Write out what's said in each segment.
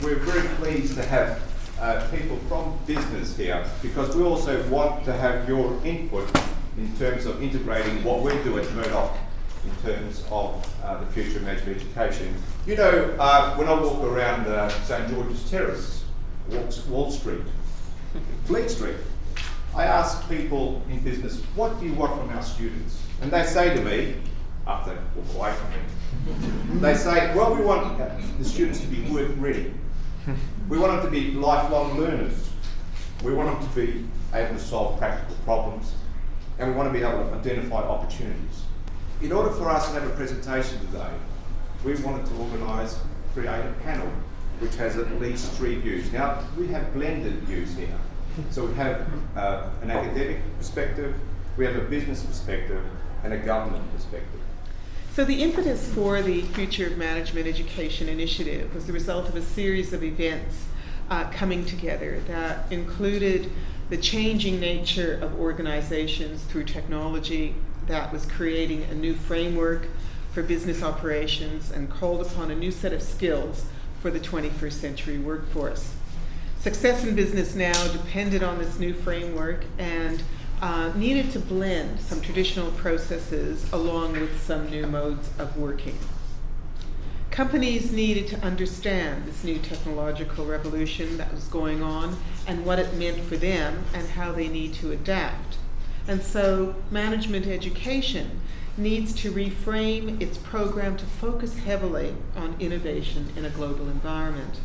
We're very pleased to have people from business here because we also want to have your input in terms of integrating what we do at Murdoch in terms of the future of management education. You know, when I walk around St George's Terrace, Wall Street, Fleet Street, I ask people in business, what do you want from our students? And they say to me, after they walk away from me, they say, well, we want the students to be work ready. We want them to be lifelong learners. We want them to be able to solve practical problems, and we want to be able to identify opportunities. In order for us to have a presentation today, we wanted to create a panel which has at least 3 views. Now, we have blended views here. So we have an academic perspective, we have a business perspective, and a government perspective. So the impetus for the Future of Management Education initiative was the result of a series of events coming together that included the changing nature of organizations through technology that was creating a new framework for business operations and called upon a new set of skills for the 21st century workforce. Success in business now depended on this new framework and needed to blend some traditional processes along with some new modes of working. Companies needed to understand this new technological revolution that was going on and what it meant for them and how they need to adapt. And so management education needs to reframe its program to focus heavily on innovation in a global environment.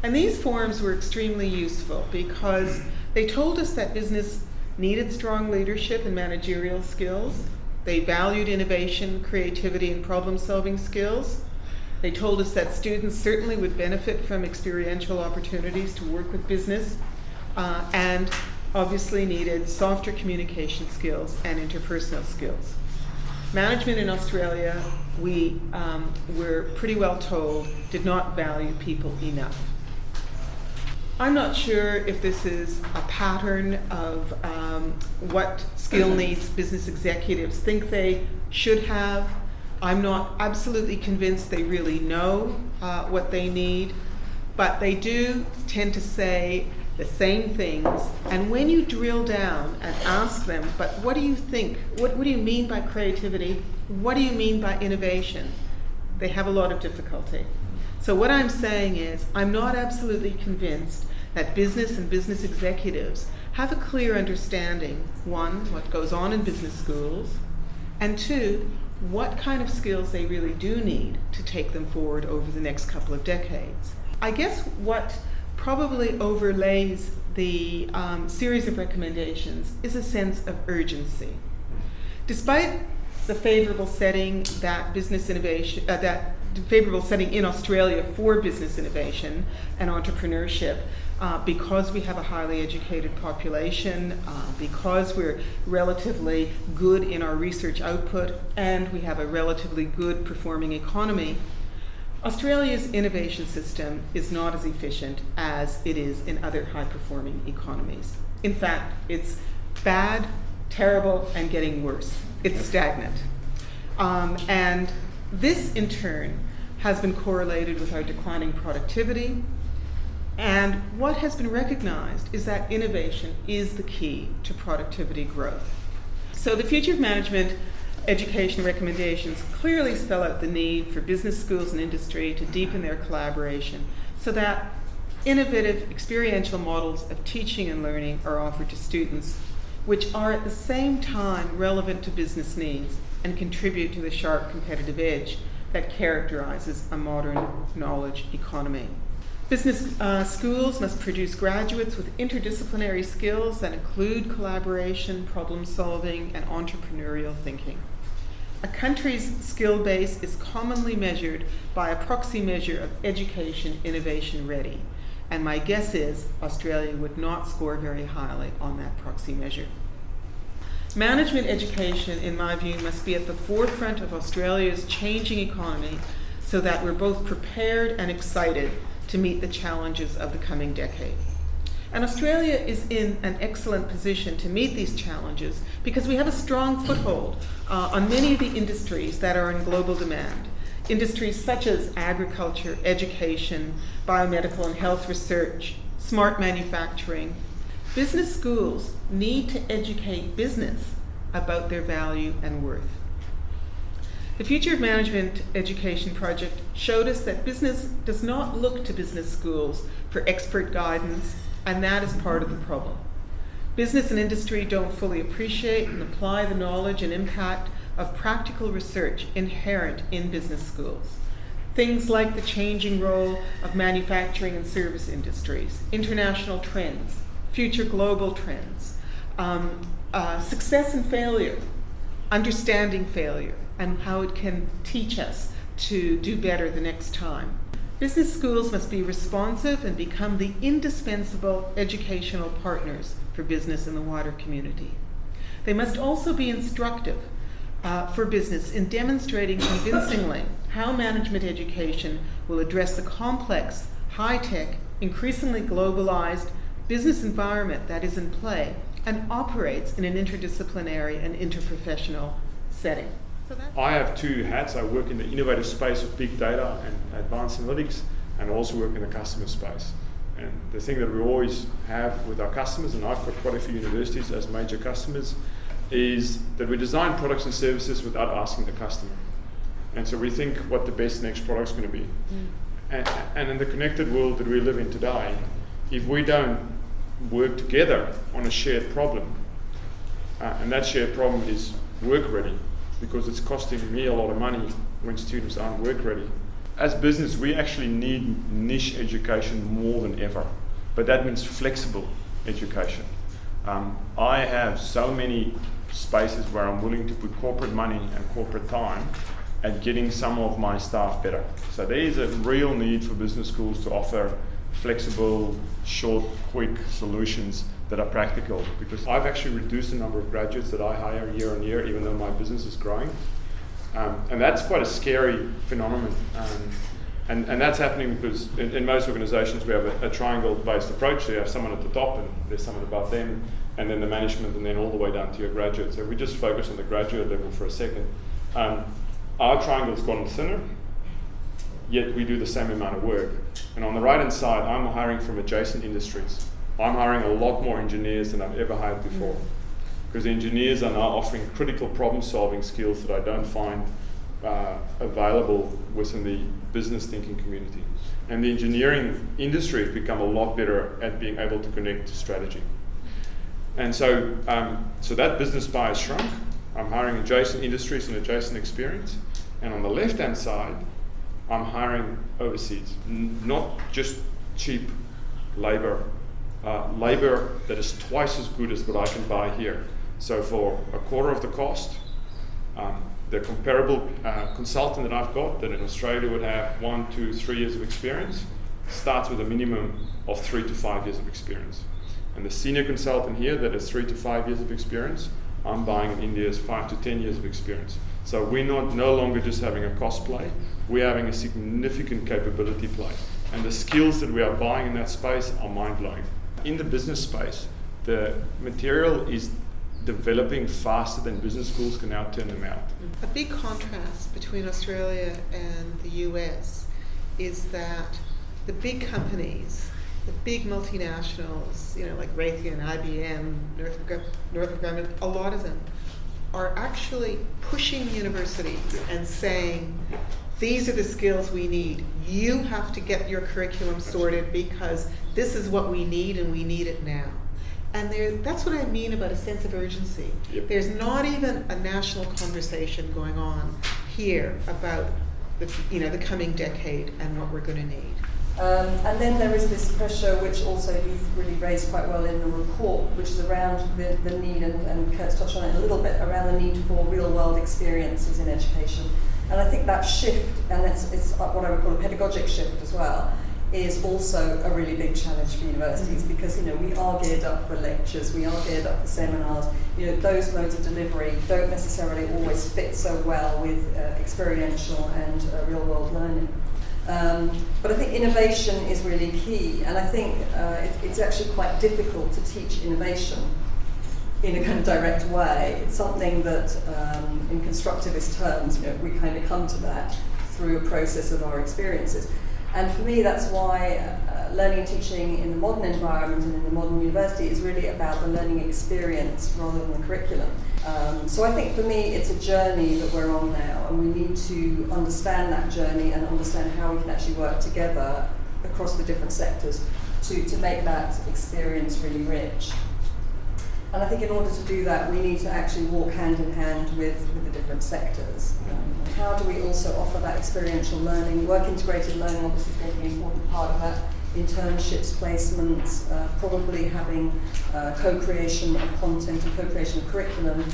And these forums were extremely useful because they told us that business needed strong leadership and managerial skills. They valued innovation, creativity, and problem-solving skills. They told us that students certainly would benefit from experiential opportunities to work with business and obviously needed softer communication skills and interpersonal skills. Management in Australia, we were pretty well told, did not value people enough. I'm not sure if this is a pattern of what skill needs business executives think they should have. I'm not absolutely convinced they really know what they need, but they do tend to say the same things. And when you drill down and ask them, but what do you think? What do you mean by creativity? What do you mean by innovation? They have a lot of difficulty. So what I'm saying is, I'm not absolutely convinced that business and business executives have a clear understanding, one, what goes on in business schools, and two, what kind of skills they really do need to take them forward over the next couple of decades. I guess what probably overlays the series of recommendations is a sense of urgency. Despite the favorable setting that business innovation, favorable setting in Australia for business innovation and entrepreneurship, because we have a highly educated population, because we're relatively good in our research output, and we have a relatively good performing economy, Australia's innovation system is not as efficient as it is in other high-performing economies. In fact, it's bad, terrible, and getting worse. It's stagnant. And this, in turn, has been correlated with our declining productivity. And what has been recognized is that innovation is the key to productivity growth. So the Future of Management Education recommendations clearly spell out the need for business schools and industry to deepen their collaboration so that innovative experiential models of teaching and learning are offered to students, which are at the same time relevant to business needs and contribute to the sharp competitive edge that characterizes a modern knowledge economy. Business schools must produce graduates with interdisciplinary skills that include collaboration, problem solving, and entrepreneurial thinking. A country's skill base is commonly measured by a proxy measure of education innovation ready, and my guess is Australia would not score very highly on that proxy measure. Management education, in my view, must be at the forefront of Australia's changing economy so that we're both prepared and excited to meet the challenges of the coming decade. And Australia is in an excellent position to meet these challenges because we have a strong foothold on many of the industries that are in global demand. industries such as agriculture, education, biomedical and health research, smart manufacturing. Business schools need to educate business about their value and worth. The Future of Management Education project showed us that business does not look to business schools for expert guidance, and that is part of the problem. Business and industry don't fully appreciate and apply the knowledge and impact of practical research inherent in business schools. Things like the changing role of manufacturing and service industries, international trends, future global trends, success and failure, understanding failure, and how it can teach us to do better the next time. Business schools must be responsive and become the indispensable educational partners for business in the water community. They must also be instructive for business in demonstrating convincingly how management education will address the complex, high-tech, increasingly globalized business environment that is in play and operates in an interdisciplinary and interprofessional setting. I have two hats. I work in the innovative space of big data and advanced analytics, and also work in the customer space. And the thing that we always have with our customers, and I've got quite a few universities as major customers, is that we design products and services without asking the customer. And so we think what the best next product is going to be. And in the connected world that we live in today, if we don't work together on a shared problem, and that shared problem is work ready, because it's costing me a lot of money when students aren't work ready. As business, we actually need niche education more than ever, but that means flexible education. I have so many spaces where I'm willing to put corporate money and corporate time at getting some of my staff better. So there is a real need for business schools to offer flexible, short, quick solutions that are practical, because I've actually reduced the number of graduates that I hire year on year, even though my business is growing. And that's quite a scary phenomenon. And that's happening because in most organizations we have a triangle-based approach. So you have someone at the top and there's someone above them, and then the management, and then all the way down to your graduate. So we just focus on the graduate level for a second. Our triangle's gotten thinner, yet we do the same amount of work. And on the right-hand side, I'm hiring from adjacent industries. I'm hiring a lot more engineers than I've ever hired before, because engineers are now offering critical problem-solving skills that I don't find available within the business thinking community. And the engineering industry has become a lot better at being able to connect to strategy. And so, so that business pie has shrunk. I'm hiring adjacent industries and adjacent experience. And on the left-hand side, I'm hiring overseas, not just cheap labor, labor that is twice as good as what I can buy here. So for a quarter of the cost, the comparable consultant that I've got that in Australia would have 1, 2, 3 years of experience starts with a minimum of 3 to 5 years of experience. And the senior consultant here that has 3 to 5 years of experience, I'm buying in India's 5 to 10 years of experience. So we're no longer just having a cost play, we're having a significant capability play. And the skills that we are buying in that space are mind-blowing. In the business space, the material is developing faster than business schools can now turn them out. A big contrast between Australia and the US is that the big companies, the big multinationals, like Raytheon, IBM, Northrop Grumman, a lot of them are actually pushing universities and saying, these are the skills we need. You have to get your curriculum sorted because this is what we need and we need it now. And that's what I mean about a sense of urgency. Yep. There's not even a national conversation going on here about the coming decade and what we're going to need. And then there is this pressure, which also you've really raised quite well in the report, which is around the need, and Kurt's touched on it a little bit, around the need for real-world experiences in education. And I think that shift, and it's what I would call a pedagogic shift as well, is also a really big challenge for universities, because we are geared up for lectures, we are geared up for seminars. Those modes of delivery don't necessarily always fit so well with experiential and real-world learning. But I think innovation is really key, and I think it's actually quite difficult to teach innovation in a kind of direct way. It's something that, in constructivist terms, we kind of come to that through a process of our experiences. And for me, that's why learning and teaching in the modern environment and in the modern university is really about the learning experience rather than the curriculum. So I think for me, it's a journey that we're on now, and we need to understand that journey and understand how we can actually work together across the different sectors to make that experience really rich. And I think in order to do that, we need to actually walk hand in hand with the different sectors. How do we also offer that experiential learning? Work-integrated learning obviously is going to be an important part of that. Internships, placements, probably having co-creation of content and co-creation of curriculum.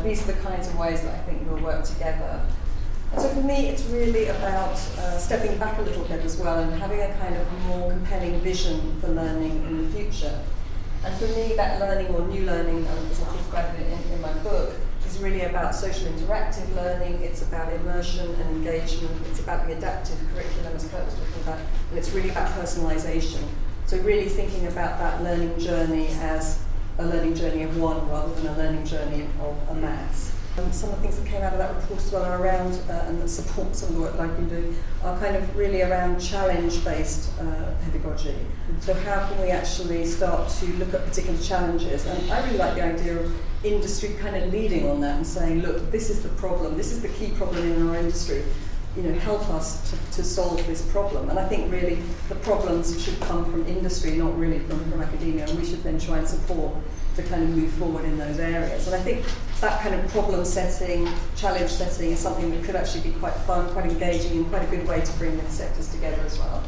These are the kinds of ways that I think we'll work together. And so for me, it's really about stepping back a little bit as well and having a kind of more compelling vision for learning in the future. And for me, that learning or new learning, as I talk about it in my book, is really about social interactive learning. It's about immersion and engagement. It's about the adaptive curriculum, as Kurt was talking about, and it's really about personalisation. So really thinking about that learning journey as a learning journey of one rather than a learning journey of a mass. Some of the things that came out of that report as well are around, and that support some of the work that I've been doing, are kind of really around challenge-based pedagogy. So how can we actually start to look at particular challenges? And I really like the idea of industry kind of leading on that and saying, look, this is the problem, this is the key problem in our industry. Help us to solve this problem. And I think really the problems should come from industry, not really from academia, and we should then try and support to kind of move forward in those areas. And I think that kind of problem setting, challenge setting is something that could actually be quite fun, quite engaging, and quite a good way to bring the sectors together as well.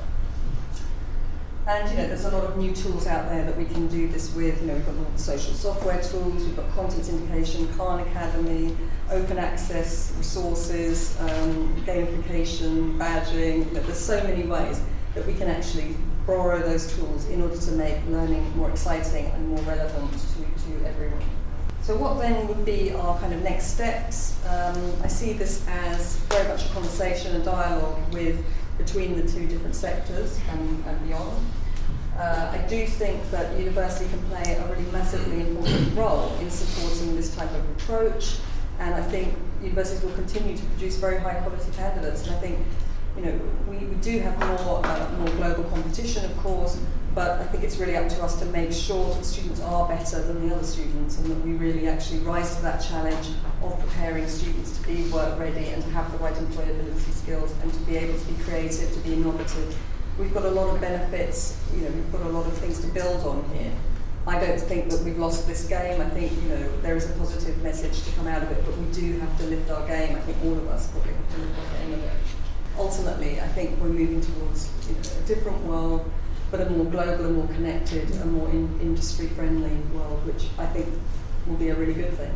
And there's a lot of new tools out there that we can do this with. We've got all the social software tools, we've got content syndication, Khan Academy, open access resources, gamification, badging. There's so many ways that we can actually borrow those tools in order to make learning more exciting and more relevant to everyone. So what then would be our kind of next steps? I see this as very much a conversation, a dialogue between the two different sectors and beyond. I do think that university can play a really massively important role in supporting this type of approach, and I think universities will continue to produce very high quality candidates. And I think we do have more global competition, of course, but I think it's really up to us to make sure that students are better than the other students, and that we really actually rise to that challenge of preparing students to be work ready and to have the right employability skills and to be able to be creative, to be innovative. We've got a lot of benefits, we've got a lot of things to build on here. I don't think that we've lost this game. I think there is a positive message to come out of it, but we do have to lift our game. I think all of us probably have to lift our game a bit. Ultimately, I think we're moving towards a different world, but a more global and more connected, a more industry-friendly world, which I think will be a really good thing.